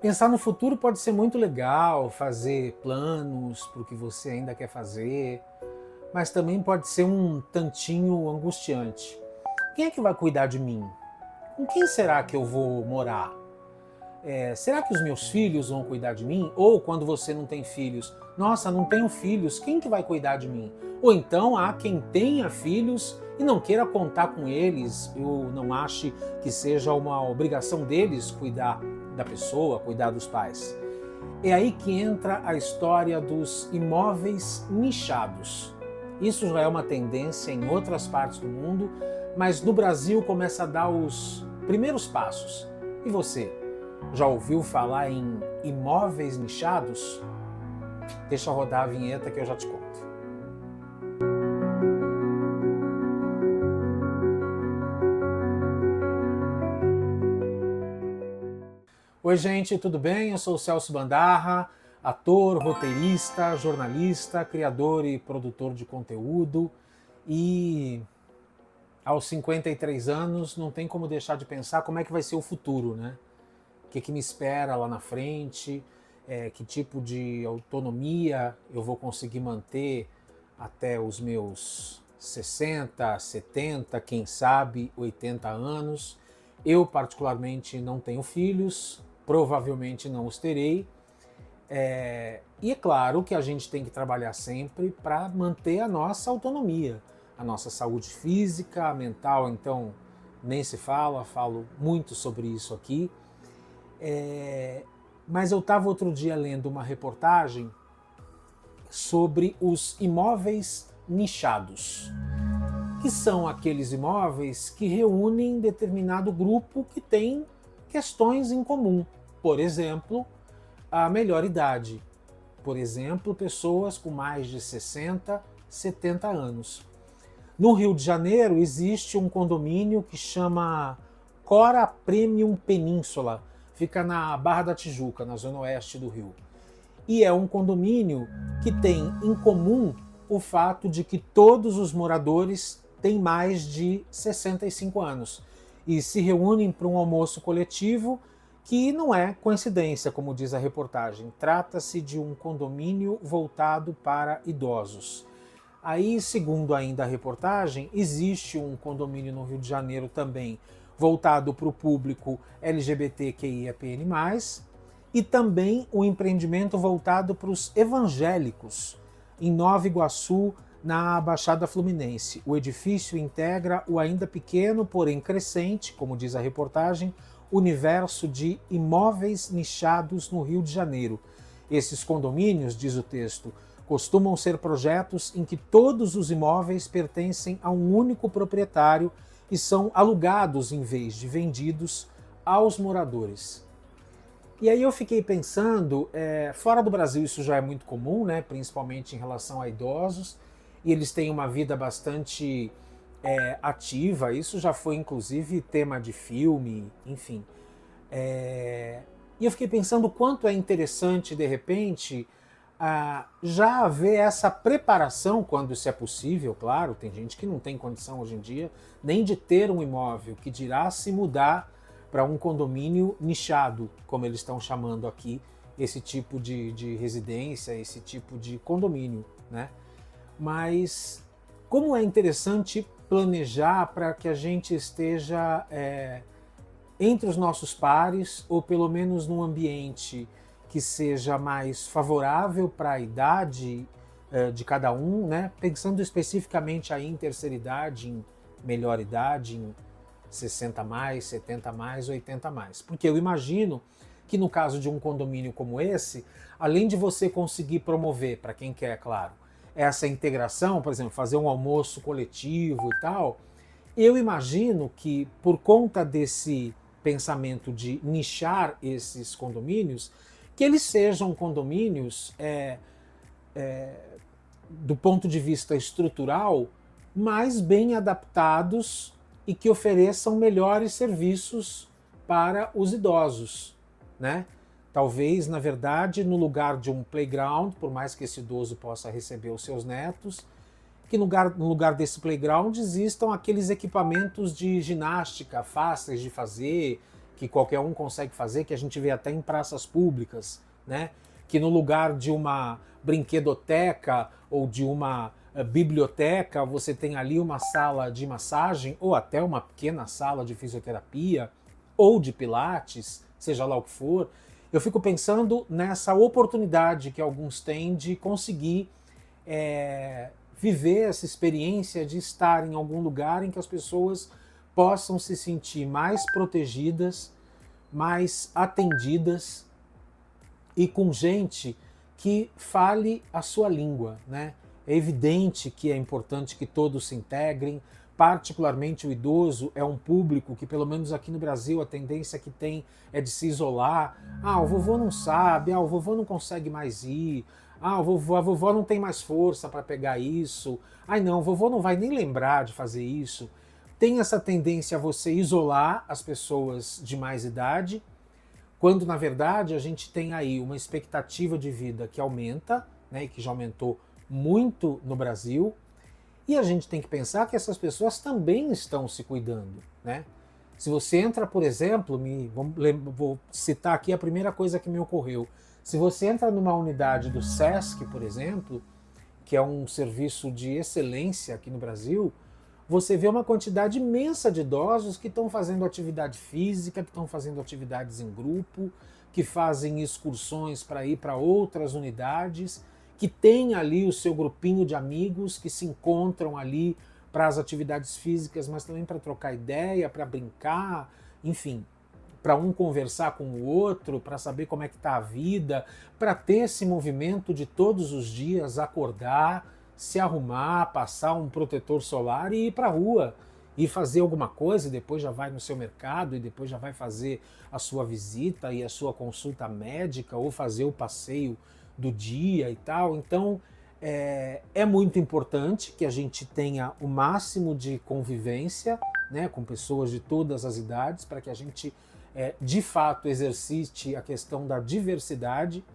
Pensar no futuro pode ser muito legal, fazer planos para o que você ainda quer fazer, mas também pode ser um tantinho angustiante. Quem é que vai cuidar de mim? Com quem será que eu vou morar? Será que os meus filhos vão cuidar de mim? Ou quando você não tem filhos, nossa, não tenho filhos, quem que vai cuidar de mim? Ou então há quem tenha filhos e não queira contar com eles, ou não ache que seja uma obrigação deles cuidar da pessoa, cuidar dos pais. É aí que entra a história dos imóveis nichados. Isso já é uma tendência em outras partes do mundo, mas no Brasil começa a dar os primeiros passos. E você, já ouviu falar em imóveis nichados? Deixa eu rodar a vinheta que eu já te conto. Oi gente, tudo bem? Eu sou o Celso Bandarra, ator, roteirista, jornalista, criador e produtor de conteúdo. E aos 53 anos não tem como deixar de pensar como é que vai ser o futuro, né? O que me espera lá na frente, que tipo de autonomia eu vou conseguir manter até os meus 60, 70, quem sabe 80 anos. Eu particularmente não tenho filhos, provavelmente não os terei. E é claro que a gente tem que trabalhar sempre para manter a nossa autonomia, a nossa saúde física, mental, então nem se fala, falo muito sobre isso aqui. Mas eu estava outro dia lendo uma reportagem sobre os imóveis nichados, que são aqueles imóveis que reúnem determinado grupo que tem questões em comum. Por exemplo, a melhor idade. Por exemplo, pessoas com mais de 60, 70 anos. No Rio de Janeiro existe um condomínio que chama Cora Premium Península. Fica na Barra da Tijuca, na zona oeste do Rio. E é um condomínio que tem em comum o fato de que todos os moradores têm mais de 65 anos e se reúnem para um almoço coletivo que não é coincidência, como diz a reportagem. Trata-se de um condomínio voltado para idosos. Aí, segundo ainda a reportagem, existe um condomínio no Rio de Janeiro também voltado para o público LGBTQIAPN+, e também um empreendimento voltado para os evangélicos, em Nova Iguaçu, na Baixada Fluminense. O edifício integra o ainda pequeno, porém crescente, como diz a reportagem, universo de imóveis nichados no Rio de Janeiro. Esses condomínios, diz o texto, costumam ser projetos em que todos os imóveis pertencem a um único proprietário e são alugados em vez de vendidos aos moradores. E aí eu fiquei pensando, fora do Brasil isso já é muito comum, né, principalmente em relação a idosos, e eles têm uma vida bastante ativa, isso já foi inclusive tema de filme, enfim. E eu fiquei pensando o quanto é interessante, de repente, já haver essa preparação, quando isso é possível, claro, tem gente que não tem condição hoje em dia nem de ter um imóvel, que dirá se mudar para um condomínio nichado, como eles estão chamando aqui, esse tipo de residência, esse tipo de condomínio, né? Mas como é interessante planejar para que a gente esteja entre os nossos pares, ou pelo menos num ambiente que seja mais favorável para a idade de cada um, né? Pensando especificamente aí em terceira idade, em melhor idade, em 60 mais, 70 mais, 80 mais. Porque eu imagino que no caso de um condomínio como esse, além de você conseguir promover, para quem quer, claro, essa integração, por exemplo, fazer um almoço coletivo e tal, eu imagino que por conta desse pensamento de nichar esses condomínios, que eles sejam condomínios, do ponto de vista estrutural, mais bem adaptados e que ofereçam melhores serviços para os idosos, né? Talvez, na verdade, no lugar de um playground, por mais que esse idoso possa receber os seus netos, que no lugar desse playground existam aqueles equipamentos de ginástica fáceis de fazer, que qualquer um consegue fazer, que a gente vê até em praças públicas, né? Que no lugar de uma brinquedoteca ou de uma biblioteca, você tem ali uma sala de massagem ou até uma pequena sala de fisioterapia ou de pilates, seja lá o que for. Eu fico pensando nessa oportunidade que alguns têm de conseguir viver essa experiência de estar em algum lugar em que as pessoas possam se sentir mais protegidas, mais atendidas e com gente que fale a sua língua, né? É evidente que é importante que todos se integrem, particularmente o idoso é um público que, pelo menos aqui no Brasil, a tendência que tem é de se isolar. Ah, o vovô não sabe, o vovô não consegue mais ir, a vovó não tem mais força para pegar isso, ai não, o vovô não vai nem lembrar de fazer isso. Tem essa tendência a você isolar as pessoas de mais idade, quando na verdade a gente tem aí uma expectativa de vida que aumenta, né, e que já aumentou muito no Brasil, e a gente tem que pensar que essas pessoas também estão se cuidando, né? Se você entra, por exemplo, vou citar aqui a primeira coisa que me ocorreu. Se você entra numa unidade do SESC, por exemplo, que é um serviço de excelência aqui no Brasil, você vê uma quantidade imensa de idosos que estão fazendo atividade física, que estão fazendo atividades em grupo, que fazem excursões para ir para outras unidades, que tem ali o seu grupinho de amigos que se encontram ali para as atividades físicas, mas também para trocar ideia, para brincar, enfim, para um conversar com o outro, para saber como é que está a vida, para ter esse movimento de todos os dias acordar, se arrumar, passar um protetor solar e ir para a rua e fazer alguma coisa, e depois já vai no seu mercado, e depois já vai fazer a sua visita e a sua consulta médica, ou fazer o passeio do dia e tal. Então é muito importante que a gente tenha o máximo de convivência, né, com pessoas de todas as idades, para que a gente de fato exercite a questão da diversidade.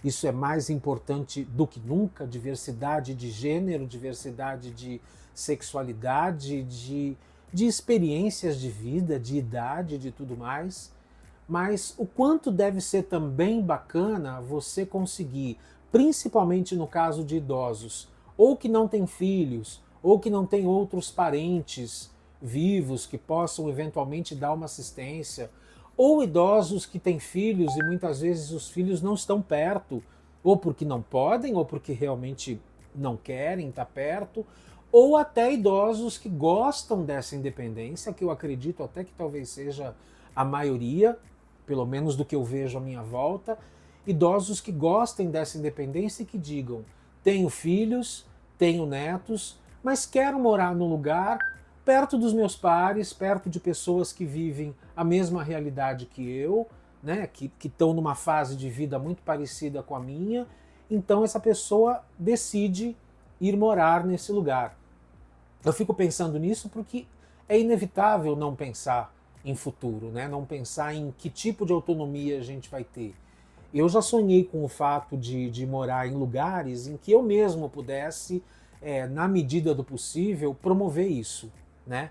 Isso é mais importante do que nunca, diversidade de gênero, diversidade de sexualidade, de experiências de vida, de idade, de tudo mais. Mas o quanto deve ser também bacana você conseguir, principalmente no caso de idosos, ou que não têm filhos, ou que não têm outros parentes vivos que possam eventualmente dar uma assistência, ou idosos que têm filhos e muitas vezes os filhos não estão perto, ou porque não podem, ou porque realmente não querem estar perto, ou até idosos que gostam dessa independência, que eu acredito até que talvez seja a maioria, pelo menos do que eu vejo à minha volta, idosos que gostem dessa independência e que digam: tenho filhos, tenho netos, mas quero morar num lugar perto dos meus pares, perto de pessoas que vivem a mesma realidade que eu, né, que estão numa fase de vida muito parecida com a minha, então essa pessoa decide ir morar nesse lugar. Eu fico pensando nisso porque é inevitável não pensar em futuro, né? Não pensar em que tipo de autonomia a gente vai ter. Eu já sonhei com o fato de morar em lugares em que eu mesmo pudesse, na medida do possível, promover isso, né?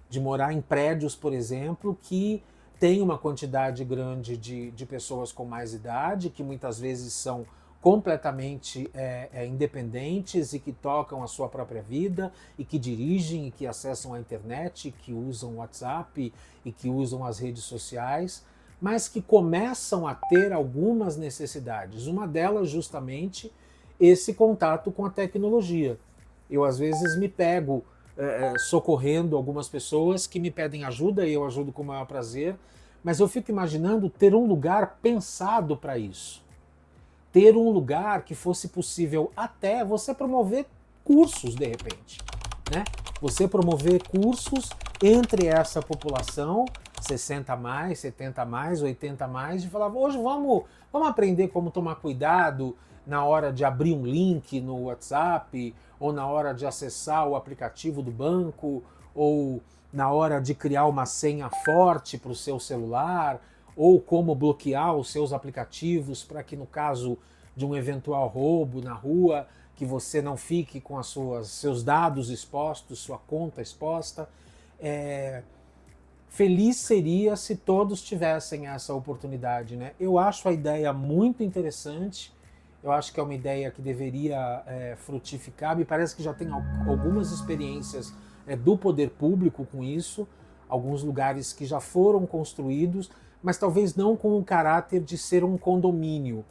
De morar em prédios, por exemplo, que tem uma quantidade grande de pessoas com mais idade, que muitas vezes são completamente independentes e que tocam a sua própria vida e que dirigem e que acessam a internet, que usam o WhatsApp e que usam as redes sociais, mas que começam a ter algumas necessidades. Uma delas justamente esse contato com a tecnologia. Eu às vezes me pego socorrendo algumas pessoas que me pedem ajuda e eu ajudo com o maior prazer, mas eu fico imaginando ter um lugar pensado para isso. Ter um lugar que fosse possível até você promover cursos, de repente, né? Você promover cursos entre essa população, 60 a mais, 70 a mais, 80 a mais, de falar: hoje vamos aprender como tomar cuidado na hora de abrir um link no WhatsApp, ou na hora de acessar o aplicativo do banco, ou na hora de criar uma senha forte para o seu celular, ou como bloquear os seus aplicativos para que, no caso de um eventual roubo na rua, que você não fique com seus dados expostos, sua conta exposta. Feliz seria se todos tivessem essa oportunidade, né? Eu acho a ideia muito interessante, eu acho que é uma ideia que deveria frutificar. Me parece que já tem algumas experiências do poder público com isso, alguns lugares que já foram construídos, mas talvez não com o caráter de ser um condomínio,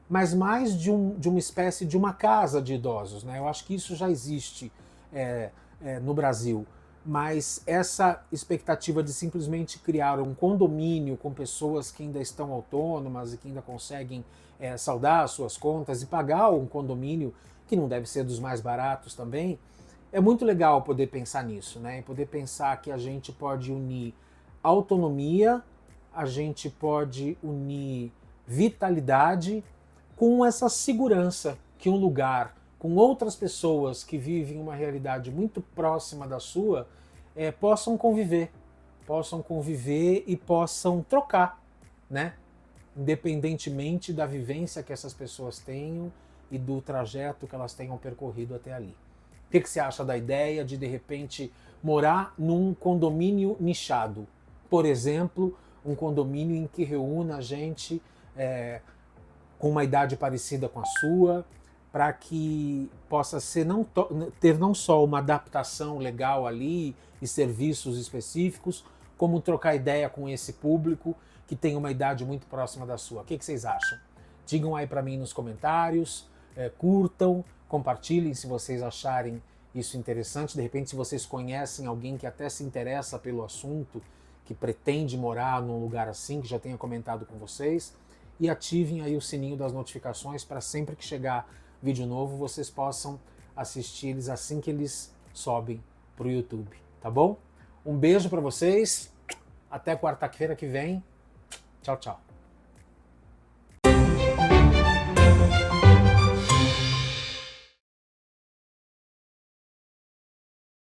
mas mais de uma espécie de uma casa de idosos, né? Eu acho que isso já existe no Brasil. Mas essa expectativa de simplesmente criar um condomínio com pessoas que ainda estão autônomas e que ainda conseguem saldar as suas contas e pagar um condomínio, que não deve ser dos mais baratos também, é muito legal poder pensar nisso, né? E poder pensar que a gente pode unir autonomia, a gente pode unir vitalidade com essa segurança que um lugar com outras pessoas que vivem uma realidade muito próxima da sua, possam conviver e possam trocar, né? Independentemente da vivência que essas pessoas tenham e do trajeto que elas tenham percorrido até ali. O que você acha da ideia de repente, morar num condomínio nichado? Por exemplo, um condomínio em que reúna gente com uma idade parecida com a sua, para que possa ser ter não só uma adaptação legal ali e serviços específicos, como trocar ideia com esse público que tem uma idade muito próxima da sua. O que vocês acham? Digam aí para mim nos comentários, curtam, compartilhem se vocês acharem isso interessante. De repente, se vocês conhecem alguém que até se interessa pelo assunto, que pretende morar num lugar assim, que já tenha comentado com vocês, e ativem aí o sininho das notificações para sempre que chegar vídeo novo vocês possam assistir eles assim que eles sobem para o YouTube, tá bom? Um beijo para vocês, até quarta-feira que vem, tchau, tchau.